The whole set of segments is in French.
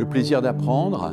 Le plaisir d'apprendre,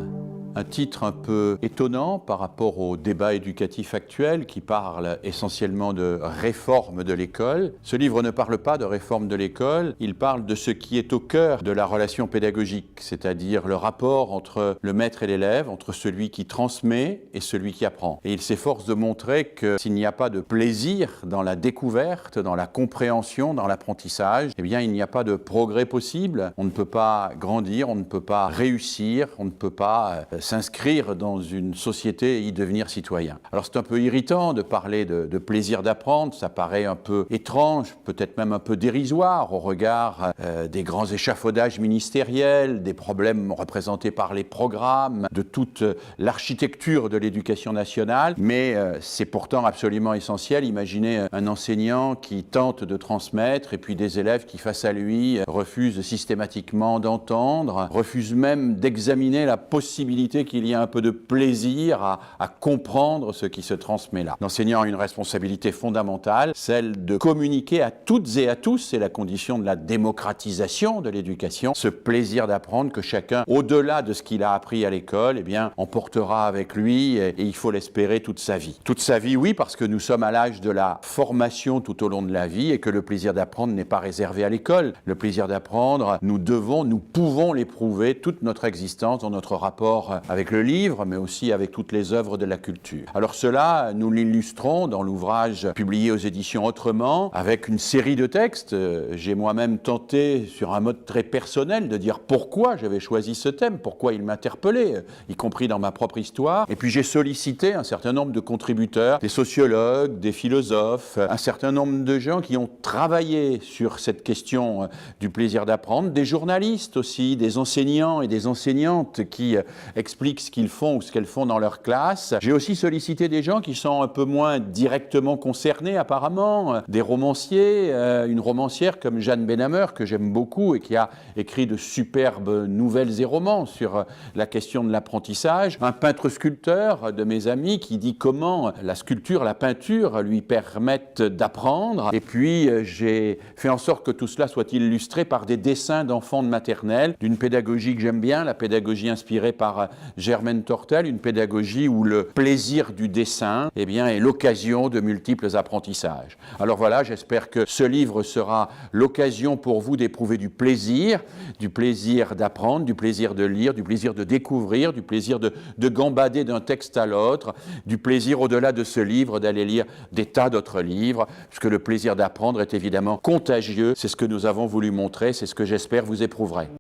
un titre un peu étonnant par rapport au débat éducatif actuel qui parle essentiellement de réforme de l'école. Ce livre ne parle pas de réforme de l'école, il parle de ce qui est au cœur de la relation pédagogique, c'est-à-dire le rapport entre le maître et l'élève, entre celui qui transmet et celui qui apprend. Et il s'efforce de montrer que s'il n'y a pas de plaisir dans la découverte, dans la compréhension, dans l'apprentissage, eh bien il n'y a pas de progrès possible. On ne peut pas grandir, on ne peut pas réussir, on ne peut pas s'inscrire dans une société et y devenir citoyen. Alors c'est un peu irritant de parler de plaisir d'apprendre, ça paraît un peu étrange, peut-être même un peu dérisoire au regard des grands échafaudages ministériels, des problèmes représentés par les programmes, de toute l'architecture de l'éducation nationale, mais c'est pourtant absolument essentiel. Imaginez un enseignant qui tente de transmettre et puis des élèves qui face à lui refusent systématiquement d'entendre, refusent même d'examiner la possibilité qu'il y a un peu de plaisir à comprendre ce qui se transmet là. L'enseignant a une responsabilité fondamentale, celle de communiquer à toutes et à tous, c'est la condition de la démocratisation de l'éducation, ce plaisir d'apprendre que chacun, au-delà de ce qu'il a appris à l'école, eh bien, emportera avec lui et il faut l'espérer toute sa vie. Toute sa vie, oui, parce que nous sommes à l'âge de la formation tout au long de la vie et que le plaisir d'apprendre n'est pas réservé à l'école. Le plaisir d'apprendre, nous pouvons l'éprouver toute notre existence dans notre rapport avec le livre, mais aussi avec toutes les œuvres de la culture. Alors cela, nous l'illustrons dans l'ouvrage publié aux éditions Autrement, avec une série de textes. J'ai moi-même tenté, sur un mode très personnel, de dire pourquoi j'avais choisi ce thème, pourquoi il m'interpellait, y compris dans ma propre histoire. Et puis j'ai sollicité un certain nombre de contributeurs, des sociologues, des philosophes, un certain nombre de gens qui ont travaillé sur cette question du plaisir d'apprendre, des journalistes aussi, des enseignants et des enseignantes qui expliquent ce qu'ils font ou ce qu'elles font dans leur classe. J'ai aussi sollicité des gens qui sont un peu moins directement concernés apparemment, des romanciers, une romancière comme Jeanne Benhammer que j'aime beaucoup et qui a écrit de superbes nouvelles et romans sur la question de l'apprentissage, un peintre-sculpteur de mes amis qui dit comment la sculpture, la peinture lui permettent d'apprendre, et puis j'ai fait en sorte que tout cela soit illustré par des dessins d'enfants de maternelle, d'une pédagogie que j'aime bien, la pédagogie inspirée par Germaine Tortel, une pédagogie où le plaisir du dessin eh bien, est l'occasion de multiples apprentissages. Alors voilà, j'espère que ce livre sera l'occasion pour vous d'éprouver du plaisir d'apprendre, du plaisir de lire, du plaisir de découvrir, du plaisir de gambader d'un texte à l'autre, du plaisir au-delà de ce livre d'aller lire des tas d'autres livres, puisque le plaisir d'apprendre est évidemment contagieux. C'est ce que nous avons voulu montrer, c'est ce que j'espère vous éprouverez.